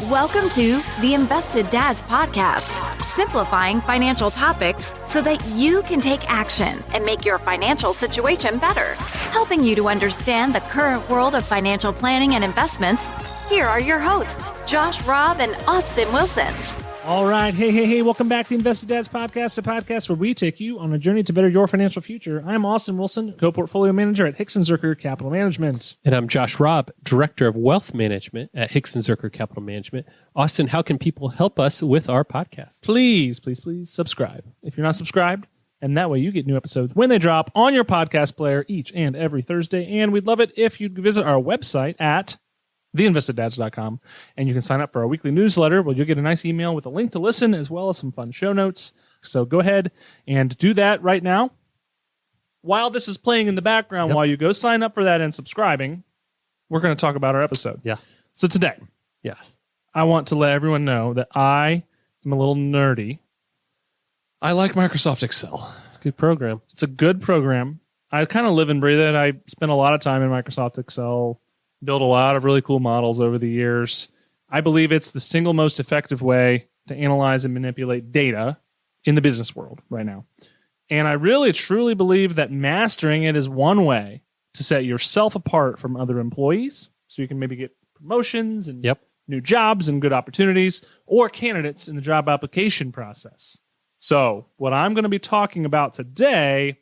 Welcome to the Invested Dads Podcast, simplifying financial topics so that you can take action and make your financial situation better. Helping you to understand the current world of financial planning and investments, here are your hosts, Josh Robb and Austin Wilson. All right. Hey. Welcome back to the Invested Dads Podcast, a podcast where we take you on a journey to better your financial future. I'm Austin Wilson, co-portfolio manager at Hixon Zuercher Capital Management. And I'm Josh Robb, director of wealth management at Hixon Zuercher Capital Management. Austin, how can people help us with our podcast? Please subscribe. If you're not subscribed, and that way you get new episodes when they drop on your podcast player each and every Thursday. And we'd love it if you'd visit our website at theinvesteddads.com, and you can sign up for our weekly newsletter where you'll get a nice email with a link to listen as well as some fun show notes. So go ahead and do that right now. While this is playing in the background, while you go sign up for that and subscribing, we're going to talk about our episode. Yeah. So today, Yes. I want to let everyone know that I am a little nerdy. I like Microsoft Excel. It's a good program. It's a good program. I kind of live and breathe it. I spend a lot of time in Microsoft Excel, built a lot of really cool models over the years. I believe it's the single most effective way to analyze and manipulate data in the business world right now. And I really, truly believe that mastering it is one way to set yourself apart from other employees so you can maybe get promotions and new jobs and good opportunities or candidates in the job application process. So what I'm going to be talking about today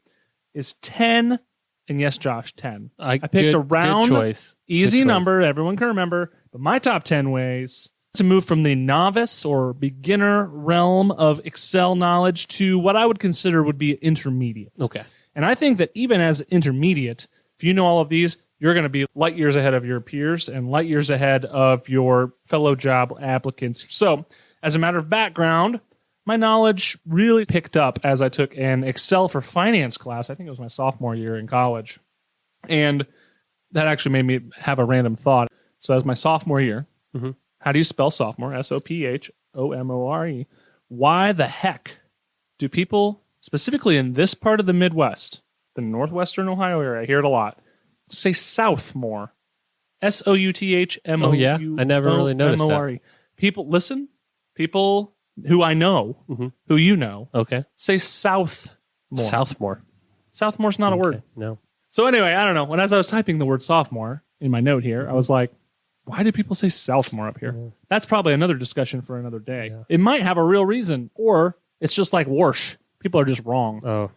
is 10. And yes, Josh, 10. I picked a round, easy number everyone can remember, but my top 10 ways to move from the novice or beginner realm of Excel knowledge to what I would consider would be intermediate. Okay. And I think that even as intermediate, if you know all of these, you're going to be light years ahead of your peers and light years ahead of your fellow job applicants. So as a matter of background, my knowledge really picked up as I took an Excel for Finance class. I think it was my sophomore year in college. And that actually made me have a random thought. So as my sophomore year, how do you spell sophomore? S-O-P-H-O-M-O-R-E. Why the heck do people, specifically in this part of the Midwest, the northwestern Ohio area, I hear it a lot, say Southmore? S-O-U-T-H-M-O-U-R-E. Oh, yeah? I never really noticed that. People who I know, who you know, say Southmore. Southmore. Southmore's not a word. No. So anyway, I don't know. When as I was typing the word sophomore in my note here, I was like, why do people say Southmore up here? That's probably another discussion for another day. Yeah. It might have a real reason, or it's just like Warsh. People are just wrong. Oh.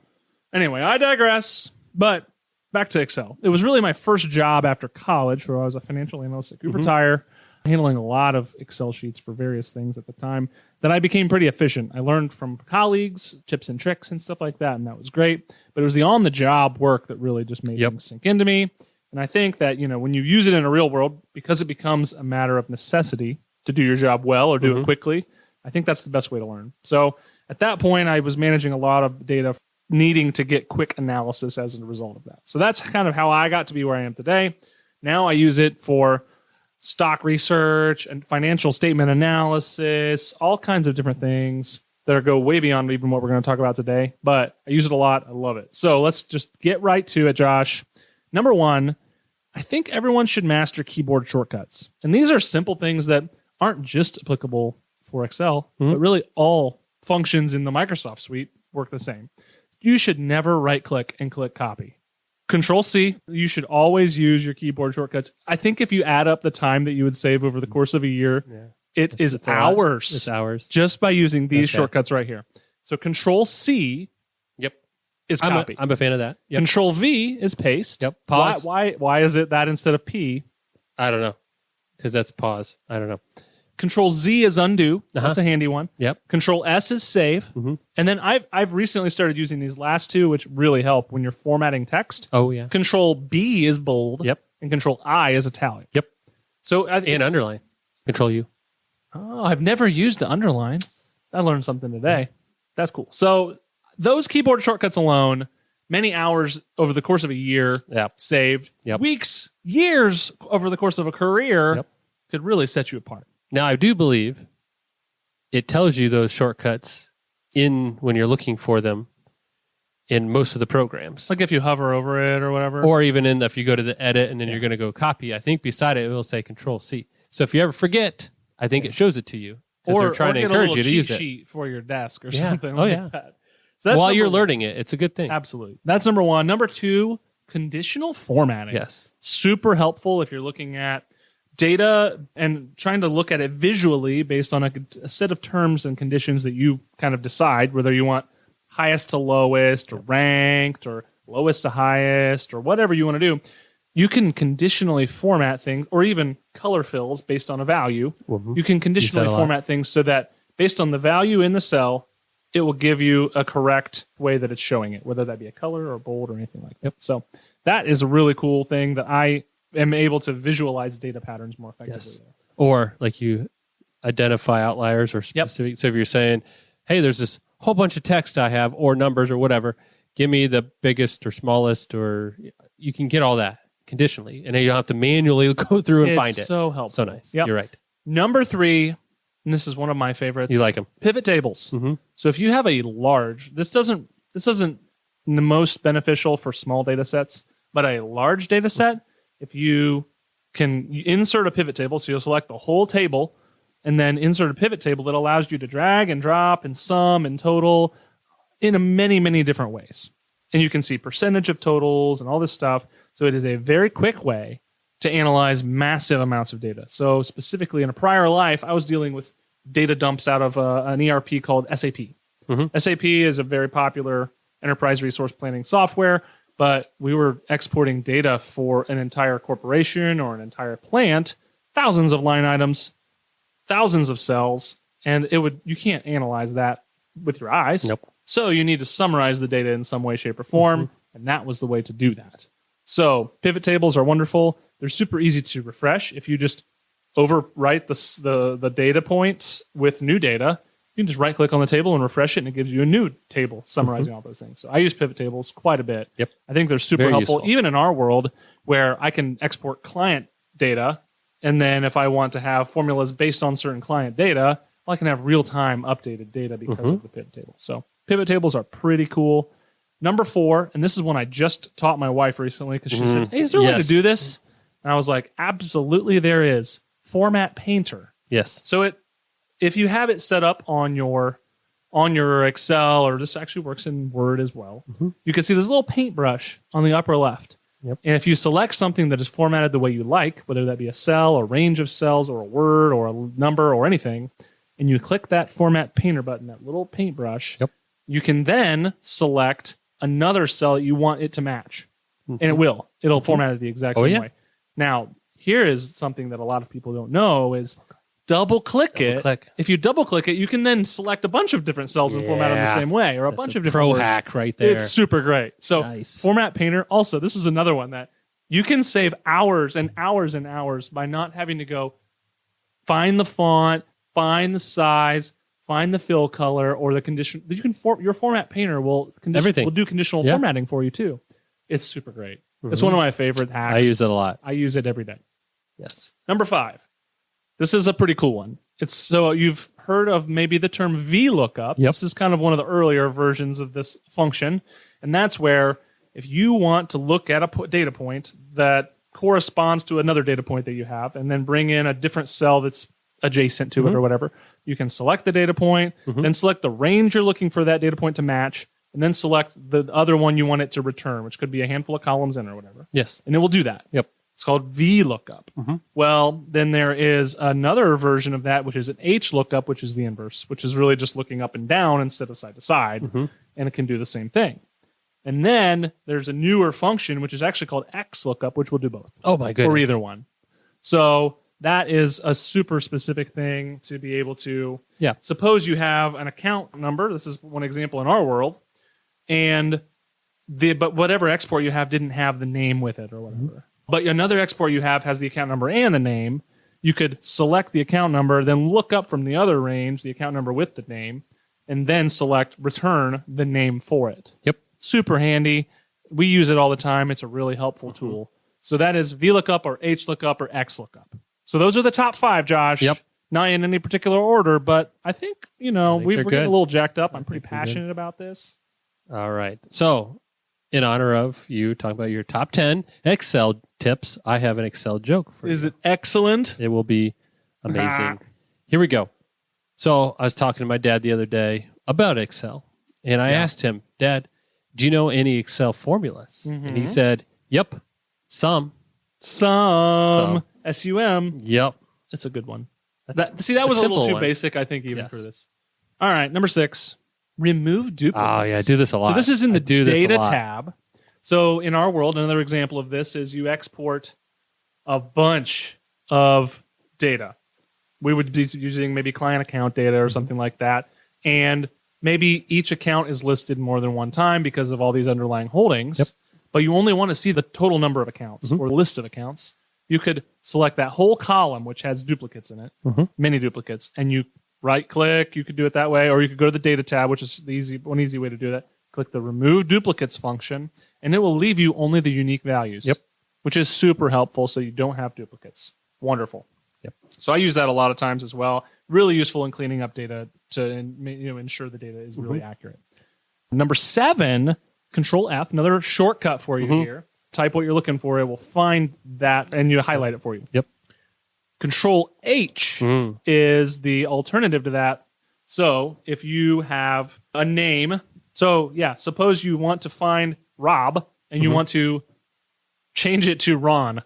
Anyway, I digress. But back to Excel. It was really my first job after college, where I was a financial analyst at Cooper Tire, handling a lot of Excel sheets for various things at the time, that I became pretty efficient. I learned from colleagues, tips and tricks and stuff like that, and that was great. But it was the on-the-job work that really just made things sink into me. And I think that, when you use it in a real world, because it becomes a matter of necessity to do your job well or do it quickly, I think that's the best way to learn. So at that point, I was managing a lot of data, needing to get quick analysis as a result of that. So that's kind of how I got to be where I am today. Now I use it for stock research and financial statement analysis, all kinds of different things that go way beyond even what we're going to talk about today. But I use it a lot. I love it. So let's just get right to it, Josh. Number one, I think everyone should master keyboard shortcuts. And these are simple things that aren't just applicable for Excel, but really all functions in the Microsoft suite work the same. You should never right-click and click copy. Control-C, you should always use your keyboard shortcuts. I think if you add up the time that you would save over the course of a year, it's hours. It's hours. Just by using these shortcuts right here. So Control-C is copy. I'm a fan of that. Control-V is paste. Pause. Why is it that instead of P? I don't know. Because that's pause. I don't know. Control-Z is undo. That's a handy one. Control-S is save. And then I've recently started using these last two, which really help when you're formatting text. Oh, yeah. Control-B is bold. And Control-I is italic. So and underline. Control-U. Oh, I've never used to underline. I learned something today. That's cool. So those keyboard shortcuts alone, many hours over the course of a year saved. Weeks, years over the course of a career could really set you apart. Now, I do believe it tells you those shortcuts when you're looking for them in most of the programs. Like if you hover over it or whatever. Or even if you go to the edit and then you're going to go copy, I think beside it, it will say Control-C. So if you ever forget, I think it shows it to you. Or they're trying to get a encourage little you to cheat use it. sheet for your desk or Yeah. something Oh, like yeah. that. So that's While number you're one. learning it, it's a good thing. Absolutely. That's number one. Number two, conditional formatting. Yes. Super helpful if you're looking at data and trying to look at it visually based on a set of terms and conditions that you kind of decide whether you want highest to lowest or ranked or lowest to highest or whatever you want to do. You can conditionally format things or even color fills based on a value. Mm-hmm. You can conditionally format things so that based on the value in the cell, it will give you a correct way that it's showing it, whether that be a color or bold or anything like that. So that is a really cool thing that I am able to visualize data patterns more effectively. Yes. Or like you identify outliers or specific. So if you're saying, hey, there's this whole bunch of text I have or numbers or whatever, give me the biggest or smallest, or you can get all that conditionally. And then you don't have to manually go through and find it. So helpful. So nice. Yep. You're right. Number three, and this is one of my favorites. You like them. Pivot tables. Mm-hmm. So if you have a large, this isn't the most beneficial for small data sets, but a large data set, if you insert a pivot table, so you'll select the whole table and then insert a pivot table that allows you to drag and drop and sum and total in many, many different ways. And you can see percentage of totals and all this stuff. So it is a very quick way to analyze massive amounts of data. So specifically in a prior life, I was dealing with data dumps out of an ERP called SAP. Mm-hmm. SAP is a very popular enterprise resource planning software, but we were exporting data for an entire corporation or an entire plant, thousands of line items, thousands of cells, and you can't analyze that with your eyes. Nope. So you need to summarize the data in some way, shape, or form, and that was the way to do that. So pivot tables are wonderful. They're super easy to refresh. If you just overwrite the data points with new data, you can just right-click on the table and refresh it, and it gives you a new table summarizing all those things. So I use pivot tables quite a bit. Yep. I think they're super Very helpful, useful. even in our world where I can export client data, and then if I want to have formulas based on certain client data, well, I can have real-time updated data because of the pivot table. So pivot tables are pretty cool. Number four, and this is one I just taught my wife recently because she said, hey, is there a way to do this? And I was like, absolutely there is. Format Painter. Yes. So if you have it set up on your Excel, or this actually works in Word as well, you can see this little paintbrush on the upper left. Yep. And if you select something that is formatted the way you like, whether that be a cell, a range of cells, or a word, or a number, or anything, and you click that Format Painter button, that little paintbrush, you can then select another cell that you want it to match. And it will. It'll format it the exact same way. Now, here is something that a lot of people don't know is double-click it. If you double-click it, you can then select a bunch of different cells and format them the same way, or a bunch of different words. Pro hack right there. It's super great. So Nice. Format Painter, also, this is another one that you can save hours and hours and hours by not having to go find the font, find the size, find the fill color, or the condition. Your Format Painter will do conditional formatting for you too. It's super great. It's one of my favorite hacks. I use it a lot. I use it every day. Yes. Number 5. This is a pretty cool one. So you've heard of maybe the term VLOOKUP. Yep. This is kind of one of the earlier versions of this function. And that's where if you want to look at a data point that corresponds to another data point that you have and then bring in a different cell that's adjacent to it or whatever, you can select the data point, then select the range you're looking for that data point to match, and then select the other one you want it to return, which could be a handful of columns in or whatever. Yes. And it will do that. Yep. It's called VLOOKUP. Well, then there is another version of that, which is an HLOOKUP, which is the inverse, which is really just looking up and down instead of side to side, and it can do the same thing. And then there's a newer function, which is actually called XLOOKUP, which will do both. Oh, my goodness. Or either one. So that is a super specific thing to be able to... Yeah. Suppose you have an account number. This is one example in our world. And but whatever export you have didn't have the name with it or whatever. But another export you have has the account number and the name. You could select the account number, then look up from the other range the account number with the name, and then select return the name for it. Yep. Super handy. We use it all the time. It's a really helpful tool. So that is VLOOKUP or HLOOKUP or XLOOKUP. So those are the top 5, Josh. Yep. Not in any particular order, but I think, we're getting good. a little jacked up. I'm pretty passionate about this. All right. So, in honor of you talking about your top 10 Excel tips, I have an Excel joke for you. Is it excellent? It will be amazing. Here we go. So I was talking to my dad the other day about Excel, and I asked him, Dad, do you know any Excel formulas? And he said, yep, some. Some. S-U-M. Yep. That's a good one. That's That was a little too one. basic, I think, even for this. All right, number 6, remove duplicates. Oh, yeah, I do this a lot. So this is in the data tab. tab. So in our world, another example of this is you export a bunch of data. We would be using maybe client account data or something like that. And maybe each account is listed more than one time because of all these underlying holdings. But you only want to see the total number of accounts or list of accounts. You could select that whole column, which has duplicates in it, many duplicates, and you right-click. You could do it that way, or you could go to the data tab, which is one easy way to do that. Click the remove duplicates function, and it will leave you only the unique values, which is super helpful so you don't have duplicates. Wonderful. So I use that a lot of times as well. Really useful in cleaning up data to ensure the data is really accurate. Number 7, Control F, another shortcut for you here. Type what you're looking for. It will find that, and you highlight it for you. Control H is the alternative to that. So if you have a name, suppose you want to find Rob, and you want to change it to Ron.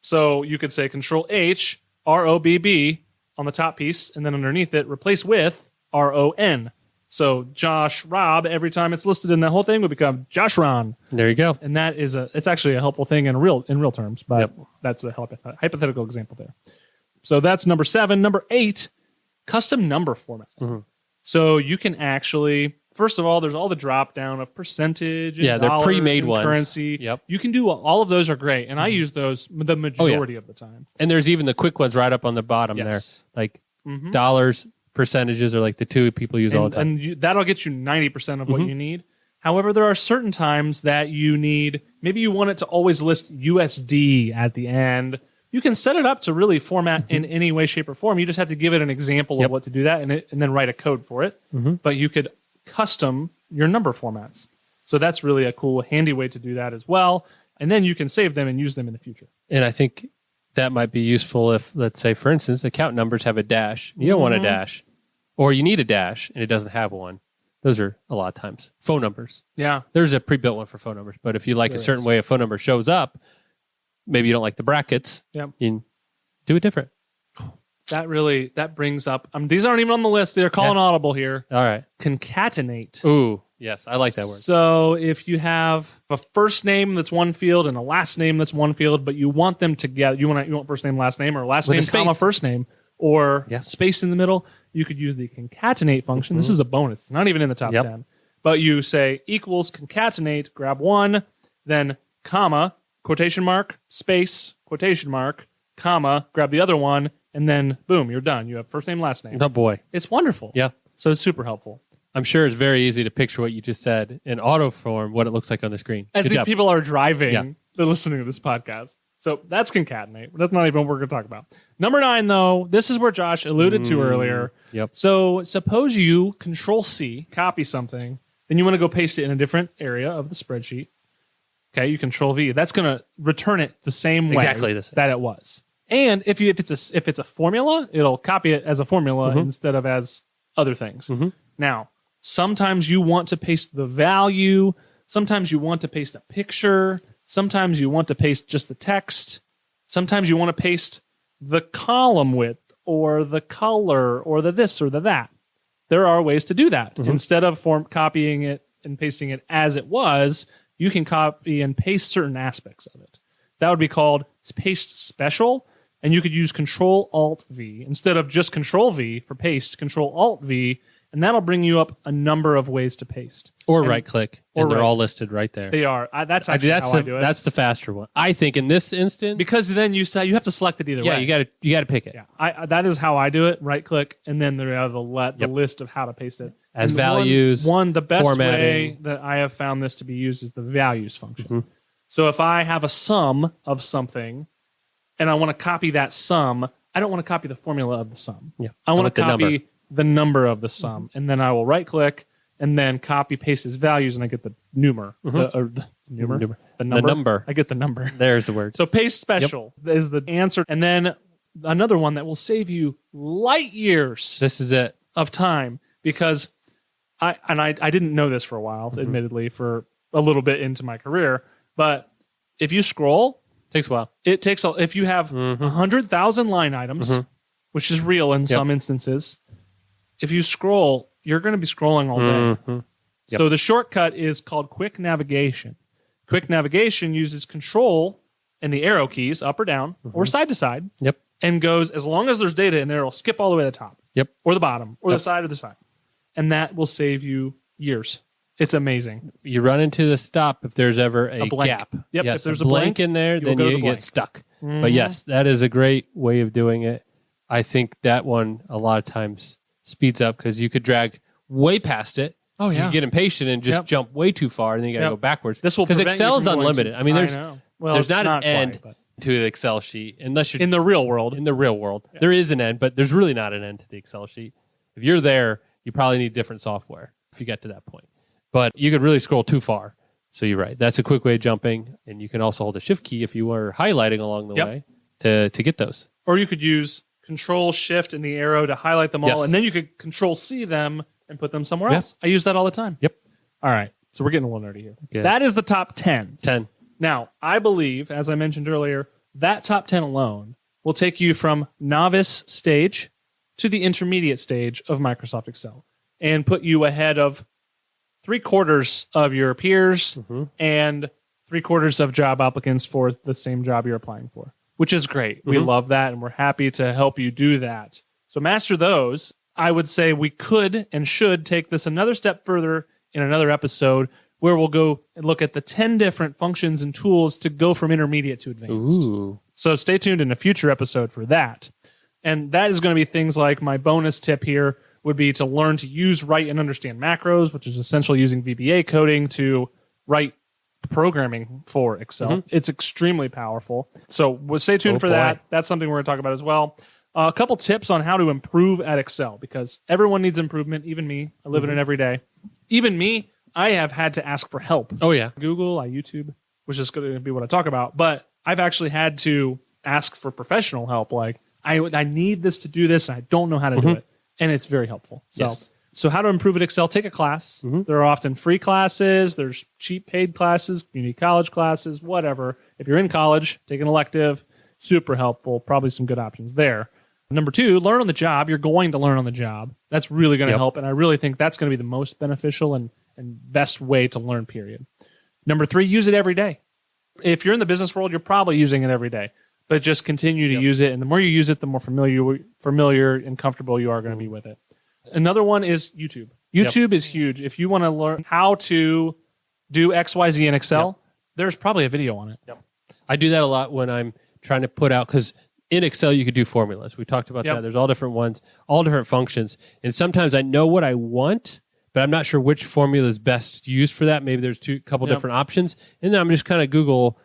So you could say Control H, R-O-B-B on the top piece, and then underneath it, replace with R-O-N. So Josh Rob, every time it's listed in that whole thing, would become Josh Ron. There you go. And that is it's actually a helpful thing in real terms, but that's a hypothetical example there. So that's number 7. Number 8, custom number format. So you can actually, first of all, there's all the drop down of percentage and they're pre-made ones. Currency. You can do all of those are great, and I use those the majority of the time. And there's even the quick ones right up on the bottom there, like dollars. Percentages are like the 2 people use all the time. And that'll get you 90% of what you need. However, there are certain times that you need, maybe you want it to always list USD at the end. You can set it up to really format in any way, shape, or form. You just have to give it an example of what to do that and then write a code for it. But you could custom your number formats. So that's really a cool, handy way to do that as well. And then you can save them and use them in the future. And I think that might be useful if, let's say, for instance, account numbers have a dash. You don't want a dash. Or you need a dash and it doesn't have one. Those are a lot of times. Phone numbers. Yeah. There's a pre-built one for phone numbers. But if you like a certain way a phone number shows up, maybe you don't like the brackets, you can do it different. That brings up, these aren't even on the list. They're calling audible here. All right. Concatenate. Ooh, yes. I like that word. So if you have a first name that's one field and a last name that's one field, but you want them together, you want first name, last name, or last name, comma, first name, or space in the middle, you could use the concatenate function. This is a bonus. It's not even in the top 10. But you say equals concatenate, grab one, then comma, quotation mark, space, quotation mark, comma, grab the other one, and then boom, you're done. You have first name, last name. Oh, boy. It's wonderful. Yeah. So it's super helpful. I'm sure it's very easy to picture what you just said in auto form, what it looks like on the screen. As these people are driving, they're listening to this podcast. So that's concatenate. That's not even what we're going to talk about. Number 9, though, this is where Josh alluded to earlier. So suppose you Control-C, copy something, then you want to go paste it in a different area of the spreadsheet. Okay, you Control-V. That's going to return it the same way that it was. And if it's a formula, it'll copy it as a formula instead of as other things. Now, sometimes you want to paste the value. Sometimes you want to paste a picture. Sometimes you want to paste just the text. Sometimes you want to paste the column width or the color or the this or the that. There are ways to do that. Instead of copying it and pasting it as it was, you can copy and paste certain aspects of it. That would be called paste special, and you could use Control-Alt-V. Instead of just Control-V for paste, Control-Alt-V, and that'll bring you up a number of ways to paste. Or right-click, and they're all listed right there. They are. That's actually how I do it. That's the faster one. I think in this instance... Because then you have to select it either way. Yeah, you got to pick it. Yeah, that is how I do it. Right-click, and then there are the list of how to paste it. As values, the best formatting. way that I have found this to be used is the values function. So if I have a sum of something, and I want to copy that sum, I don't want to copy the formula of the sum. I want to copy the number of the sum, and then I will right-click and then copy paste as values, and I get the number. The number. The number. I get the number. There's the word. So paste special is the answer, and then another one that will save you light years This is it. of time, because I didn't know this for a while, admittedly, for a little bit into my career, but if you scroll, Takes a while. it takes if you have 100,000 line items, which is real in some instances, if you scroll, you're going to be scrolling all day. So the shortcut is called quick navigation. Quick navigation uses control and the arrow keys up or down or side to side. Yep. And goes, as long as there's data in there, it'll skip all the way to the top. Yep. Or the bottom or the side of the side. And that will save you years. It's amazing. You run into the stop if there's ever a blank. gap. Yep, Yes, if there's a blank in there, then go to you the get blank. stuck. But yes, that is a great way of doing it. I think that one a lot of times speeds up because you could drag way past it. Oh, yeah. You get impatient and just jump way too far, and then you got to go backwards. This will because prevent you Excel is from going unlimited. to- I mean, I there's know. Well, there's it's not an not end quite, to the Excel sheet unless you're in the real world. in the real world. There is an end, but there's really not an end to the Excel sheet. If you're there, you probably need different software if you get to that point. But you could really scroll too far. So you're right. That's a quick way of jumping, and you can also hold a shift key if you were highlighting along the way to get those. Or you could use Control Shift and the arrow to highlight them all, Yes. and then you could Control C them and put them somewhere Yeah. else. I use that all the time. Yep. All right. So we're getting a little nerdy here. Okay. That is the top 10. 10. Now, I believe, as I mentioned earlier, that top 10 alone will take you from novice stage to the intermediate stage of Microsoft Excel and put you ahead of 3/4 of your peers and 3/4 of job applicants for the same job you're applying for, which is great. We love that, and we're happy to help you do that. So master those. I would say we could and should take this another step further in another episode where we'll go and look at the 10 different functions and tools to go from intermediate to advanced. Ooh. So stay tuned in a future episode for that. And that is going to be things like my bonus tip here would be to learn to use, write, and understand macros, which is essentially using VBA coding to write programming for Excel. It's extremely powerful. So we'll stay tuned for that. That's something we're going to talk about as well. A couple tips on how to improve at Excel, because everyone needs improvement, even me. I live in it every day. Even me, I have had to ask for help. Oh, yeah. Google, YouTube, which is going to be what I talk about. But I've actually had to ask for professional help. Like, I need this to do this, and I don't know how to do it. And it's very helpful. So how to improve at Excel, take a class. There are often free classes. There's cheap paid classes, community college classes, whatever. If you're in college, take an elective. Super helpful. Probably some good options there. Number 2, learn on the job. You're going to learn on the job. That's really going to help. And I really think that's going to be the most beneficial and best way to learn, period. Number 3, use it every day. If you're in the business world, you're probably using it every day. But just continue to use it. And the more you use it, the more familiar and comfortable you are going to be with it. Another one is YouTube. YouTube is huge. If you want to learn how to do XYZ in Excel, there's probably a video on it. I do that a lot when I'm trying to put out, because in Excel you could do formulas. We talked about that. There's all different ones, all different functions. And sometimes I know what I want, but I'm not sure which formula is best used for that. Maybe there's a couple different options. And then I'm just kind of Google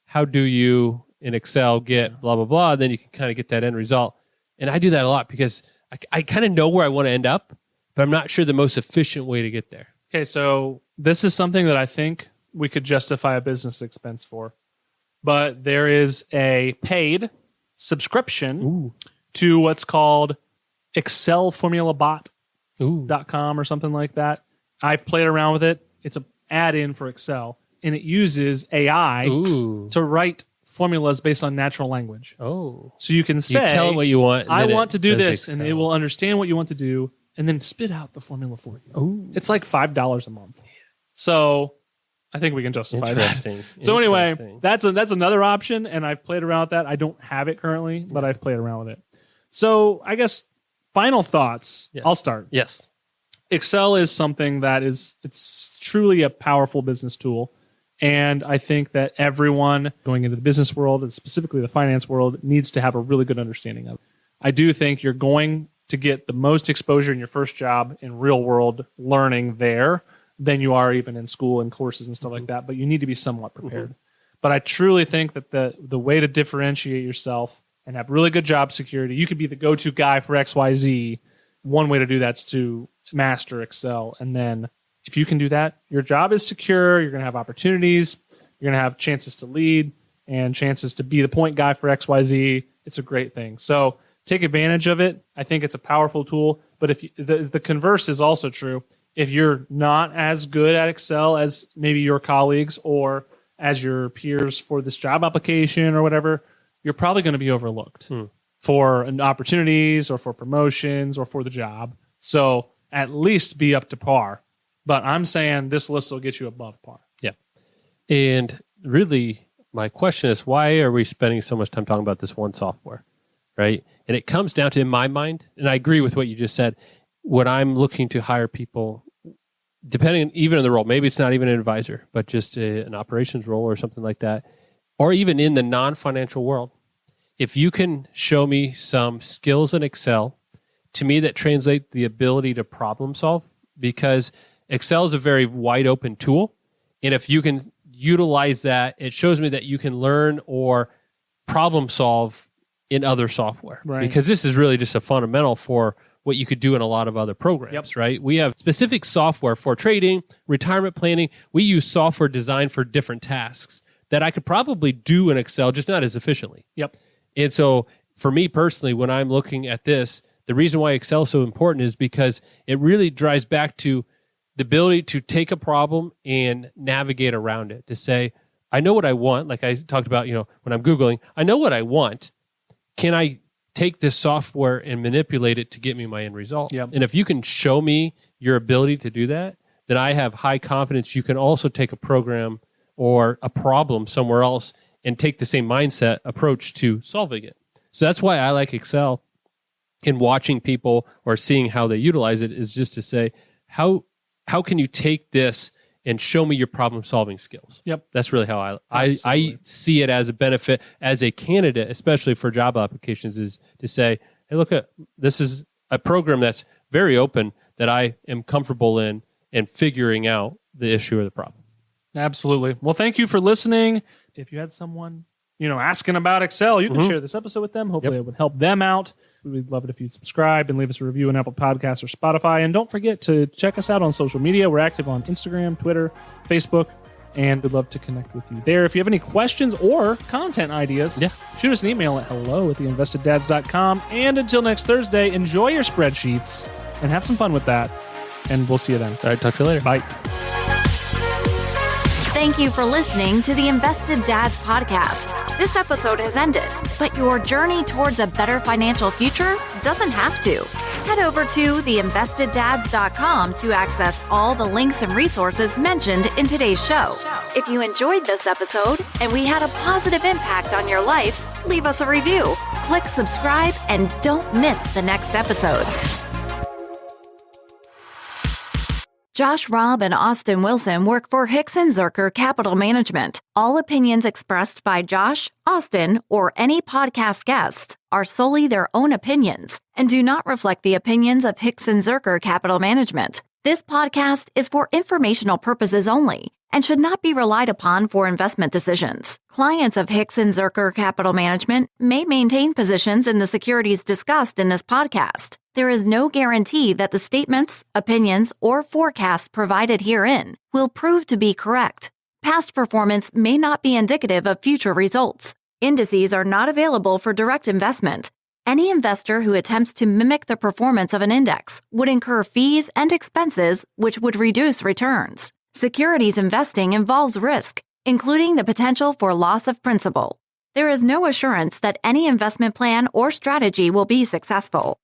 how do you in Excel get blah, blah, blah. Then you can kind of get that end result. And I do that a lot because I kind of know where I want to end up, but I'm not sure the most efficient way to get there. Okay, so this is something that I think we could justify a business expense for. But there is a paid subscription to what's called excelformulabot.com or something like that. I've played around with it. It's an add-in for Excel, and it uses AI to write formulas based on natural language. Oh. So you can say, you tell it what you want. I want to do this, and it will understand what you want to do, and then spit out the formula for you. Ooh. It's like $5 a month. So I think we can justify Interesting. that. So anyway, that's another option, and I've played around with that. I don't have it currently, but I've played around with it. So I guess final thoughts. Yes. I'll start. Yes. Excel is something that it's truly a powerful business tool. And I think that everyone going into the business world, and specifically the finance world, needs to have a really good understanding of it. I do think you're going to get the most exposure in your first job in real world learning there than you are even in school and courses and stuff like that. But you need to be somewhat prepared. But I truly think that the way to differentiate yourself and have really good job security, you could be the go-to guy for XYZ. One way to do that's to master Excel. And then if you can do that, your job is secure. You're going to have opportunities. You're going to have chances to lead and chances to be the point guy for XYZ. it's a great thing. So take advantage of it. I think it's a powerful tool. But if the converse is also true, if you're not as good at Excel as maybe your colleagues or as your peers for this job application or whatever, you're probably going to be overlooked for opportunities or for promotions or for the job. So at least be up to par. But I'm saying this list will get you above par. Yeah. And really, my question is, why are we spending so much time talking about this one software, right? And it comes down to, in my mind, and I agree with what you just said, when I'm looking to hire people, depending even on the role, maybe it's not even an advisor, but just an operations role or something like that, or even in the non-financial world, if you can show me some skills in Excel, to me that translate the ability to problem solve, because Excel is a very wide open tool. And if you can utilize that, it shows me that you can learn or problem solve in other software. Right. Because this is really just a fundamental for what you could do in a lot of other programs, right? We have specific software for trading, retirement planning. We use software designed for different tasks that I could probably do in Excel, just not as efficiently. Yep. And so for me personally, when I'm looking at this, the reason why Excel is so important is because it really drives back to the ability to take a problem and navigate around it, to say, I know what I want. Like I talked about, when I'm Googling, I know what I want. Can I take this software and manipulate it to get me my end result? Yep. And if you can show me your ability to do that, then I have high confidence you can also take a program or a problem somewhere else and take the same mindset approach to solving it. So that's why I like Excel, and watching people or seeing how they utilize it is just to say, how can you take this and show me your problem solving skills? Yep. That's really how I see it as a benefit as a candidate, especially for job applications, is to say, hey, look, this is a program that's very open that I am comfortable in and figuring out the issue or the problem. Absolutely. Well, thank you for listening. If you had someone, asking about Excel, you can share this episode with them. Hopefully it would help them out. We'd love it if you'd subscribe and leave us a review on Apple Podcasts or Spotify. And don't forget to check us out on social media. We're active on Instagram, Twitter, Facebook, and we'd love to connect with you there. If you have any questions or content ideas, shoot us an email at hello@theinvesteddads.com. And until next Thursday, enjoy your spreadsheets and have some fun with that. And we'll see you then. All right, talk to you later. Bye. Thank you for listening to the Invested Dads podcast. This episode has ended, but your journey towards a better financial future doesn't have to. Head over to theinvesteddads.com to access all the links and resources mentioned in today's show. If you enjoyed this episode and we had a positive impact on your life, leave us a review, click subscribe, and don't miss the next episode. Josh Robb and Austin Wilson work for Hicks & Zerker Capital Management. All opinions expressed by Josh, Austin, or any podcast guests are solely their own opinions and do not reflect the opinions of Hicks & Zerker Capital Management. This podcast is for informational purposes only and should not be relied upon for investment decisions. Clients of Hicks & Zerker Capital Management may maintain positions in the securities discussed in this podcast. There is no guarantee that the statements, opinions, or forecasts provided herein will prove to be correct. Past performance may not be indicative of future results. Indices are not available for direct investment. Any investor who attempts to mimic the performance of an index would incur fees and expenses which would reduce returns. Securities investing involves risk, including the potential for loss of principal. There is no assurance that any investment plan or strategy will be successful.